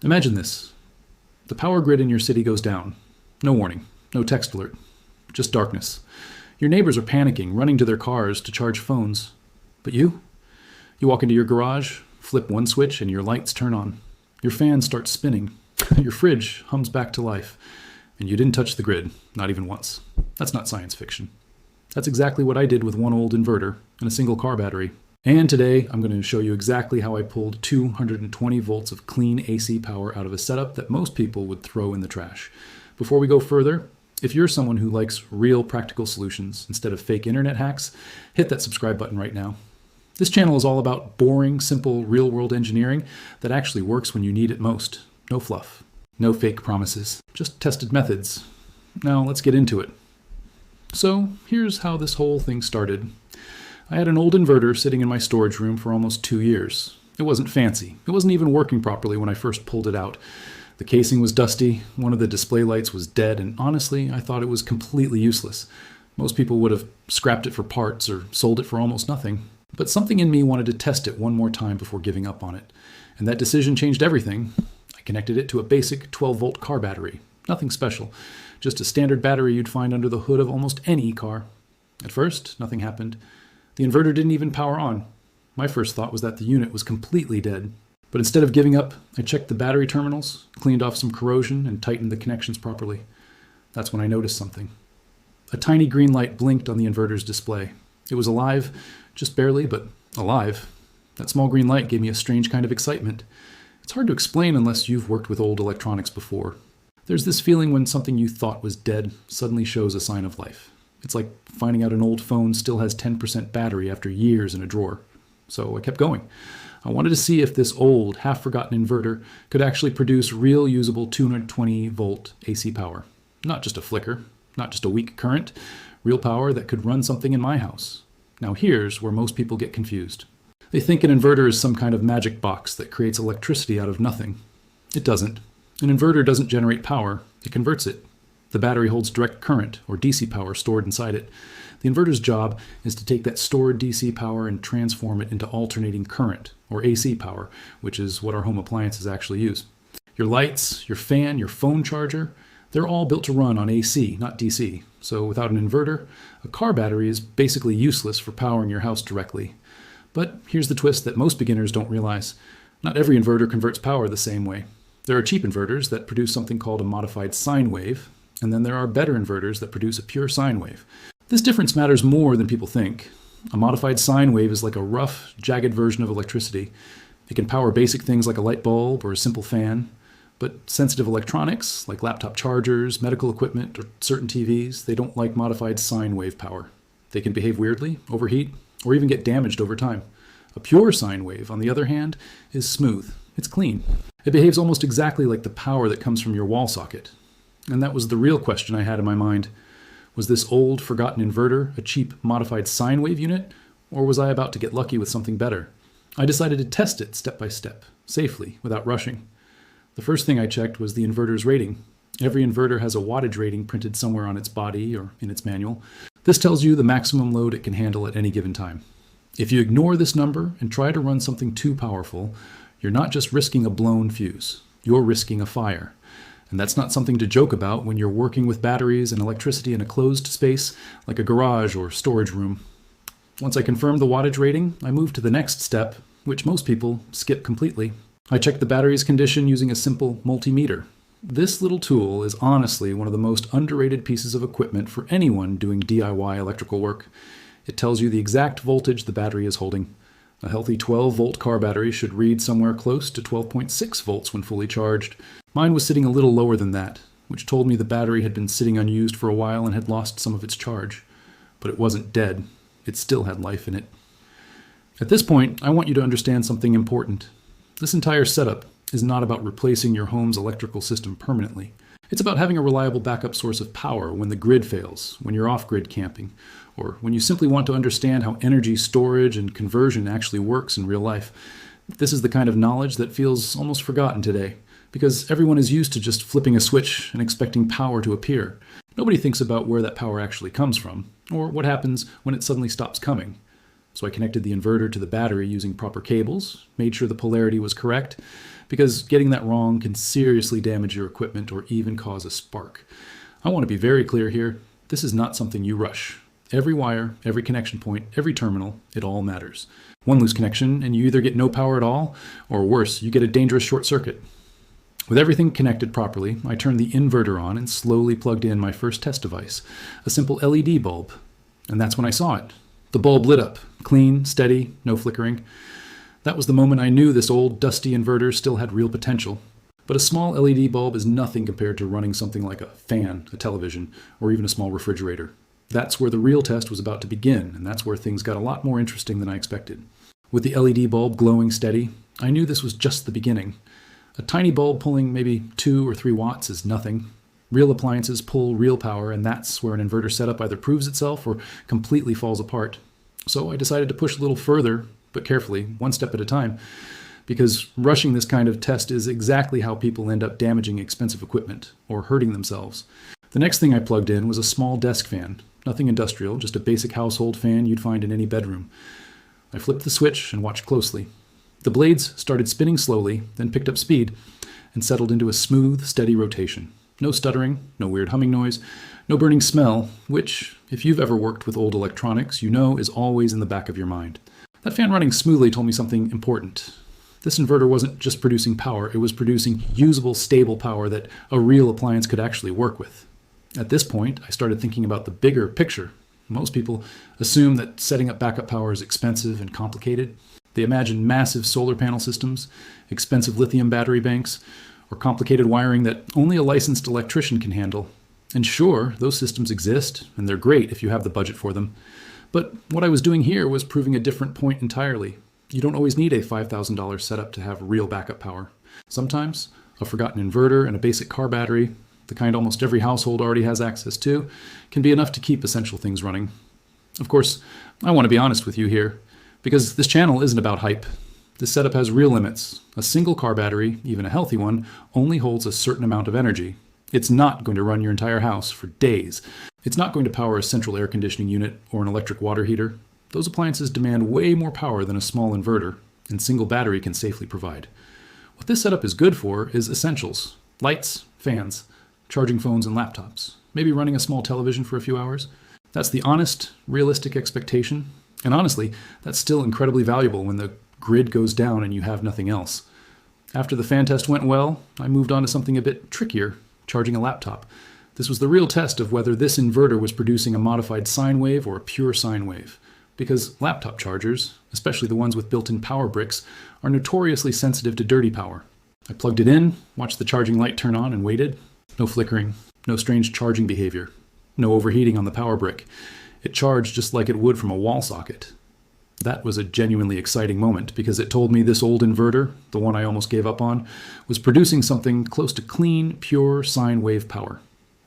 Imagine this. The power grid in your city goes down. No warning, no text alert, just darkness. Your neighbors are panicking, running to their cars to charge phones. But you? You walk into your garage, flip one switch, and your lights turn on. Your fan starts spinning. Your fridge hums back to life. And you didn't touch the grid, not even once. That's not science fiction. That's exactly what I did with one old inverter and a single car battery. And today, I'm going to show you exactly how I pulled 220 volts of clean AC power out of a setup that most people would throw in the trash. Before we go further, if you're someone who likes real practical solutions instead of fake internet hacks, hit that subscribe button right now. This channel is all about boring, simple, real-world engineering that actually works when you need it most. No fluff, no fake promises, just tested methods. Now let's get into it. So here's how this whole thing started. I had an old inverter sitting in my storage room for almost 2 years. It wasn't fancy. It wasn't even working properly when I first pulled it out. The casing was dusty, one of the display lights was dead, and honestly, I thought it was completely useless. Most people would have scrapped it for parts or sold it for almost nothing. But something in me wanted to test it one more time before giving up on it. And that decision changed everything. I connected it to a basic 12-volt car battery. Nothing special. Just a standard battery you'd find under the hood of almost any car. At first, nothing happened. The inverter didn't even power on. My first thought was that the unit was completely dead. But instead of giving up, I checked the battery terminals, cleaned off some corrosion, and tightened the connections properly. That's when I noticed something. A tiny green light blinked on the inverter's display. It was alive, just barely, but alive. That small green light gave me a strange kind of excitement. It's hard to explain unless you've worked with old electronics before. There's this feeling when something you thought was dead suddenly shows a sign of life. It's like finding out an old phone still has 10% battery after years in a drawer. So I kept going. I wanted to see if this old, half-forgotten inverter could actually produce real usable 220-volt AC power. Not just a flicker, not just a weak current, real power that could run something in my house. Now here's where most people get confused. They think an inverter is some kind of magic box that creates electricity out of nothing. It doesn't. An inverter doesn't generate power, it converts it. The battery holds direct current, or DC power, stored inside it. The inverter's job is to take that stored DC power and transform it into alternating current, or AC power, which is what our home appliances actually use. Your lights, your fan, your phone charger, they're all built to run on AC, not DC. So without an inverter, a car battery is basically useless for powering your house directly. But here's the twist that most beginners don't realize. Not every inverter converts power the same way. There are cheap inverters that produce something called a modified sine wave, and then there are better inverters that produce a pure sine wave. This difference matters more than people think. A modified sine wave is like a rough, jagged version of electricity. It can power basic things like a light bulb or a simple fan, but sensitive electronics, like laptop chargers, medical equipment, or certain TVs, they don't like modified sine wave power. They can behave weirdly, overheat, or even get damaged over time. A pure sine wave, on the other hand, is smooth. It's clean. It behaves almost exactly like the power that comes from your wall socket. And that was the real question I had in my mind. Was this old, forgotten inverter a cheap, modified sine wave unit, or was I about to get lucky with something better? I decided to test it step by step, safely, without rushing. The first thing I checked was the inverter's rating. Every inverter has a wattage rating printed somewhere on its body or in its manual. This tells you the maximum load it can handle at any given time. If you ignore this number and try to run something too powerful, you're not just risking a blown fuse, you're risking a fire. And that's not something to joke about when you're working with batteries and electricity in a closed space like a garage or storage room. Once I confirmed the wattage rating, I moved to the next step, which most people skip completely. I checked the battery's condition using a simple multimeter. This little tool is honestly one of the most underrated pieces of equipment for anyone doing DIY electrical work. It tells you the exact voltage the battery is holding. A healthy 12-volt car battery should read somewhere close to 12.6 volts when fully charged. Mine was sitting a little lower than that, which told me the battery had been sitting unused for a while and had lost some of its charge. But it wasn't dead. It still had life in it. At this point, I want you to understand something important. This entire setup is not about replacing your home's electrical system permanently. It's about having a reliable backup source of power when the grid fails, when you're off-grid camping, or when you simply want to understand how energy storage and conversion actually works in real life. This is the kind of knowledge that feels almost forgotten today, because everyone is used to just flipping a switch and expecting power to appear. Nobody thinks about where that power actually comes from, or what happens when it suddenly stops coming. So I connected the inverter to the battery using proper cables, made sure the polarity was correct, because getting that wrong can seriously damage your equipment or even cause a spark. I want to be very clear here. This is not something you rush. Every wire, every connection point, every terminal, it all matters. One loose connection and you either get no power at all, or worse, you get a dangerous short circuit. With everything connected properly, I turned the inverter on and slowly plugged in my first test device, a simple LED bulb. And that's when I saw it. The bulb lit up, clean, steady, no flickering. That was the moment I knew this old, dusty inverter still had real potential. But a small LED bulb is nothing compared to running something like a fan, a television, or even a small refrigerator. That's where the real test was about to begin, and that's where things got a lot more interesting than I expected. With the LED bulb glowing steady, I knew this was just the beginning. A tiny bulb pulling maybe 2 or 3 watts is nothing. Real appliances pull real power, and that's where an inverter setup either proves itself or completely falls apart. So I decided to push a little further, but carefully, one step at a time, because rushing this kind of test is exactly how people end up damaging expensive equipment or hurting themselves. The next thing I plugged in was a small desk fan. Nothing industrial, just a basic household fan you'd find in any bedroom. I flipped the switch and watched closely. The blades started spinning slowly, then picked up speed, and settled into a smooth, steady rotation. No stuttering, no weird humming noise, no burning smell, which, if you've ever worked with old electronics, you know is always in the back of your mind. That fan running smoothly told me something important. This inverter wasn't just producing power, it was producing usable, stable power that a real appliance could actually work with. At this point, I started thinking about the bigger picture. Most people assume that setting up backup power is expensive and complicated. They imagine massive solar panel systems, expensive lithium battery banks, or complicated wiring that only a licensed electrician can handle. And sure, those systems exist, and they're great if you have the budget for them. But what I was doing here was proving a different point entirely. You don't always need a $5,000 setup to have real backup power. Sometimes, a forgotten inverter and a basic car battery, the kind almost every household already has access to, can be enough to keep essential things running. Of course, I want to be honest with you here, because this channel isn't about hype. This setup has real limits. A single car battery, even a healthy one, only holds a certain amount of energy. It's not going to run your entire house for days. It's not going to power a central air conditioning unit or an electric water heater. Those appliances demand way more power than a small inverter, and single battery can safely provide. What this setup is good for is essentials: lights, fans, charging phones and laptops, maybe running a small television for a few hours. That's the honest, realistic expectation. And honestly, that's still incredibly valuable when the grid goes down and you have nothing else. After the fan test went well, I moved on to something a bit trickier, charging a laptop. This was the real test of whether this inverter was producing a modified sine wave or a pure sine wave. Because laptop chargers, especially the ones with built-in power bricks, are notoriously sensitive to dirty power. I plugged it in, watched the charging light turn on, and waited. No flickering, no strange charging behavior, no overheating on the power brick. It charged just like it would from a wall socket. That was a genuinely exciting moment because it told me this old inverter, the one I almost gave up on, was producing something close to clean, pure sine wave power.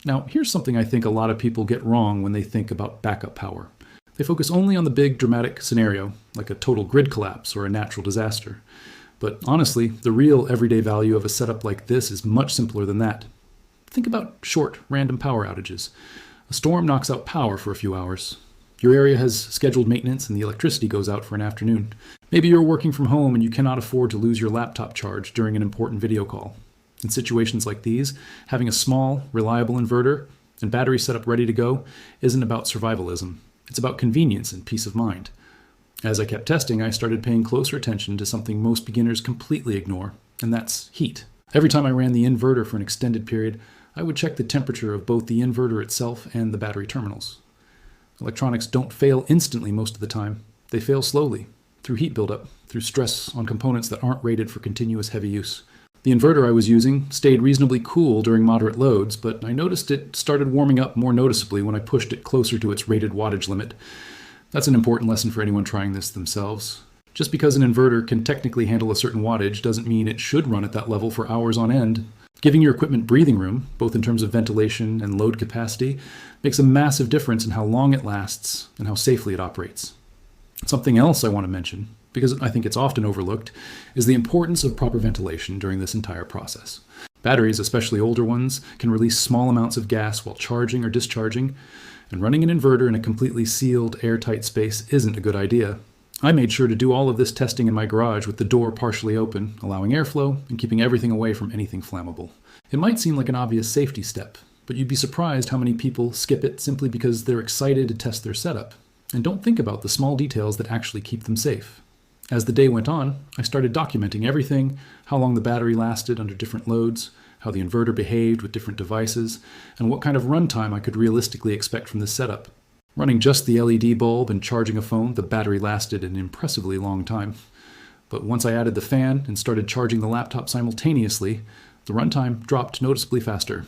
Now, here's something I think a lot of people get wrong when they think about backup power. They focus only on the big dramatic scenario, like a total grid collapse or a natural disaster. But honestly, the real everyday value of a setup like this is much simpler than that. Think about short, random power outages. A storm knocks out power for a few hours. Your area has scheduled maintenance and the electricity goes out for an afternoon. Maybe you're working from home and you cannot afford to lose your laptop charge during an important video call. In situations like these, having a small, reliable inverter and battery setup ready to go isn't about survivalism. It's about convenience and peace of mind. As I kept testing, I started paying closer attention to something most beginners completely ignore, and that's heat. Every time I ran the inverter for an extended period, I would check the temperature of both the inverter itself and the battery terminals. Electronics don't fail instantly most of the time. They fail slowly, through heat buildup, through stress on components that aren't rated for continuous heavy use. The inverter I was using stayed reasonably cool during moderate loads, but I noticed it started warming up more noticeably when I pushed it closer to its rated wattage limit. That's an important lesson for anyone trying this themselves. Just because an inverter can technically handle a certain wattage doesn't mean it should run at that level for hours on end. Giving your equipment breathing room, both in terms of ventilation and load capacity, makes a massive difference in how long it lasts and how safely it operates. Something else I want to mention, because I think it's often overlooked, is the importance of proper ventilation during this entire process. Batteries, especially older ones, can release small amounts of gas while charging or discharging, and running an inverter in a completely sealed, airtight space isn't a good idea. I made sure to do all of this testing in my garage with the door partially open, allowing airflow and keeping everything away from anything flammable. It might seem like an obvious safety step, but you'd be surprised how many people skip it simply because they're excited to test their setup and don't think about the small details that actually keep them safe. As the day went on, I started documenting everything: how long the battery lasted under different loads, how the inverter behaved with different devices, and what kind of runtime I could realistically expect from this setup. Running just the LED bulb and charging a phone, the battery lasted an impressively long time. But once I added the fan and started charging the laptop simultaneously, the runtime dropped noticeably faster.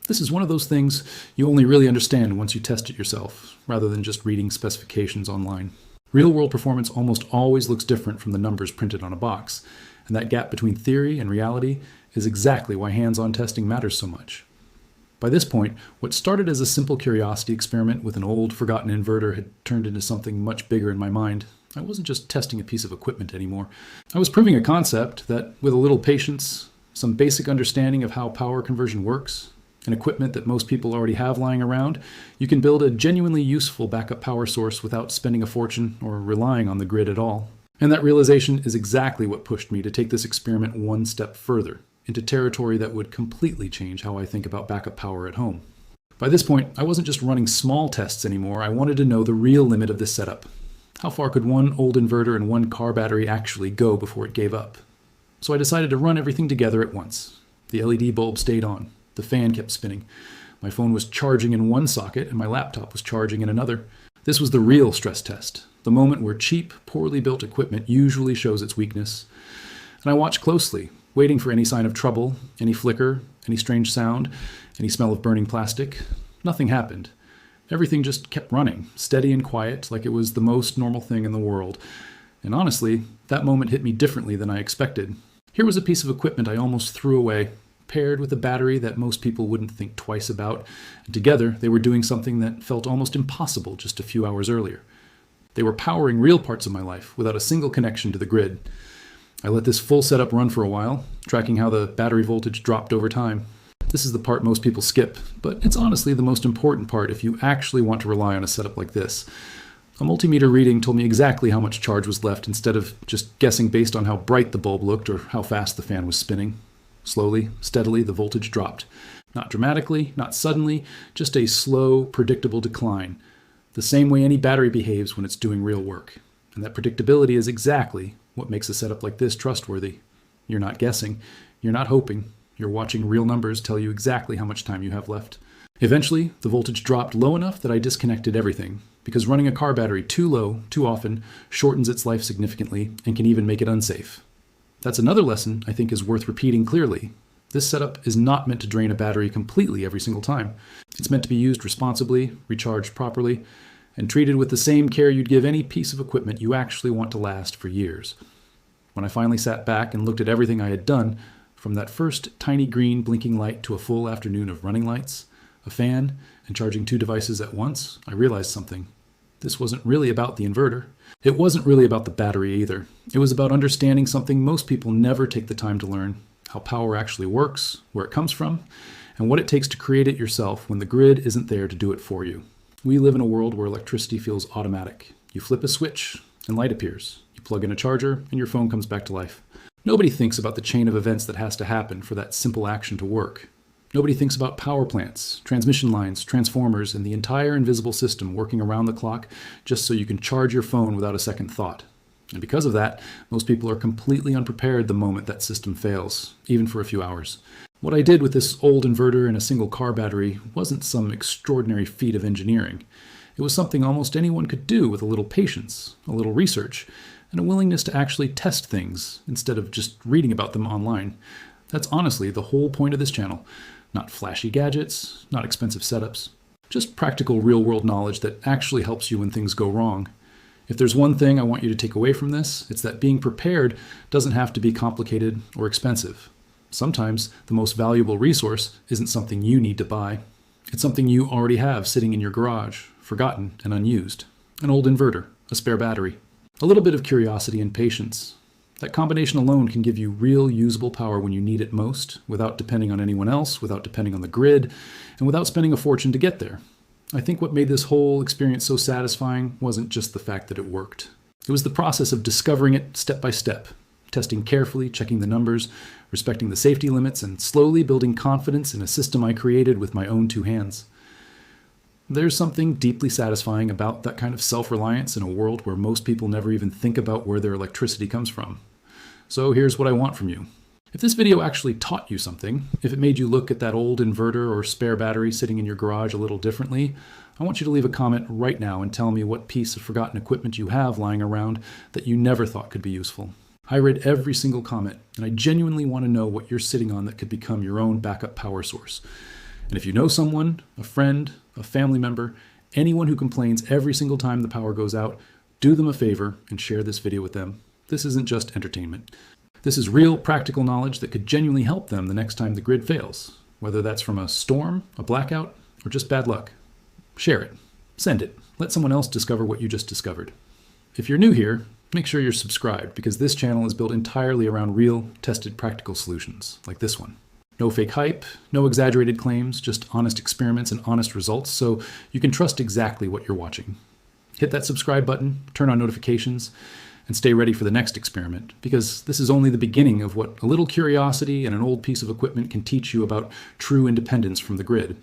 This is one of those things you only really understand once you test it yourself, rather than just reading specifications online. Real-world performance almost always looks different from the numbers printed on a box, and that gap between theory and reality is exactly why hands-on testing matters so much. By this point, what started as a simple curiosity experiment with an old, forgotten inverter had turned into something much bigger in my mind. I wasn't just testing a piece of equipment anymore. I was proving a concept that, with a little patience, some basic understanding of how power conversion works, and equipment that most people already have lying around, you can build a genuinely useful backup power source without spending a fortune or relying on the grid at all. And that realization is exactly what pushed me to take this experiment one step further, into territory that would completely change how I think about backup power at home. By this point, I wasn't just running small tests anymore. I wanted to know the real limit of this setup. How far could one old inverter and one car battery actually go before it gave up? So I decided to run everything together at once. The LED bulb stayed on. The fan kept spinning. My phone was charging in one socket and my laptop was charging in another. This was the real stress test, the moment where cheap, poorly built equipment usually shows its weakness. And I watched closely, waiting for any sign of trouble, any flicker, any strange sound, any smell of burning plastic. Nothing happened. Everything just kept running, steady and quiet, like it was the most normal thing in the world. And honestly, that moment hit me differently than I expected. Here was a piece of equipment I almost threw away, paired with a battery that most people wouldn't think twice about, and together they were doing something that felt almost impossible just a few hours earlier. They were powering real parts of my life without a single connection to the grid. I let this full setup run for a while, tracking how the battery voltage dropped over time. This is the part most people skip, but it's honestly the most important part if you actually want to rely on a setup like this. A multimeter reading told me exactly how much charge was left instead of just guessing based on how bright the bulb looked or how fast the fan was spinning. Slowly, steadily, the voltage dropped. Not dramatically, not suddenly, just a slow, predictable decline. The same way any battery behaves when it's doing real work. And that predictability is exactly what makes a setup like this trustworthy. You're not guessing. You're not hoping. You're watching real numbers tell you exactly how much time you have left. Eventually, the voltage dropped low enough that I disconnected everything, because running a car battery too low, too often, shortens its life significantly and can even make it unsafe. That's another lesson I think is worth repeating clearly. This setup is not meant to drain a battery completely every single time. It's meant to be used responsibly, recharged properly, and treated with the same care you'd give any piece of equipment you actually want to last for years. When I finally sat back and looked at everything I had done, from that first tiny green blinking light to a full afternoon of running lights, a fan, and charging two devices at once, I realized something. This wasn't really about the inverter. It wasn't really about the battery either. It was about understanding something most people never take the time to learn: how power actually works, where it comes from, and what it takes to create it yourself when the grid isn't there to do it for you. We live in a world where electricity feels automatic. You flip a switch and light appears. You plug in a charger and your phone comes back to life. Nobody thinks about the chain of events that has to happen for that simple action to work. Nobody thinks about power plants, transmission lines, transformers, and the entire invisible system working around the clock just so you can charge your phone without a second thought. And because of that, most people are completely unprepared the moment that system fails, even for a few hours. What I did with this old inverter and a single car battery wasn't some extraordinary feat of engineering. It was something almost anyone could do with a little patience, a little research, and a willingness to actually test things instead of just reading about them online. That's honestly the whole point of this channel. Not flashy gadgets, not expensive setups, just practical real-world knowledge that actually helps you when things go wrong. If there's one thing I want you to take away from this, it's that being prepared doesn't have to be complicated or expensive. Sometimes the most valuable resource isn't something you need to buy. It's something you already have sitting in your garage, forgotten and unused. An old inverter, a spare battery, a little bit of curiosity and patience. That combination alone can give you real usable power when you need it most, without depending on anyone else, without depending on the grid, and without spending a fortune to get there. I think what made this whole experience so satisfying wasn't just the fact that it worked. It was the process of discovering it step by step, testing carefully, checking the numbers, respecting the safety limits, and slowly building confidence in a system I created with my own 2 hands. There's something deeply satisfying about that kind of self-reliance in a world where most people never even think about where their electricity comes from. So here's what I want from you. If this video actually taught you something, if it made you look at that old inverter or spare battery sitting in your garage a little differently, I want you to leave a comment right now and tell me what piece of forgotten equipment you have lying around that you never thought could be useful. I read every single comment, and I genuinely want to know what you're sitting on that could become your own backup power source. And if you know someone, a friend, a family member, anyone who complains every single time the power goes out, do them a favor and share this video with them. This isn't just entertainment. This is real practical knowledge that could genuinely help them the next time the grid fails, whether that's from a storm, a blackout, or just bad luck. Share it. Send it. Let someone else discover what you just discovered. If you're new here, make sure you're subscribed, because this channel is built entirely around real, tested practical solutions, like this one. No fake hype, no exaggerated claims, just honest experiments and honest results, so you can trust exactly what you're watching. Hit that subscribe button, turn on notifications, and stay ready for the next experiment, because this is only the beginning of what a little curiosity and an old piece of equipment can teach you about true independence from the grid.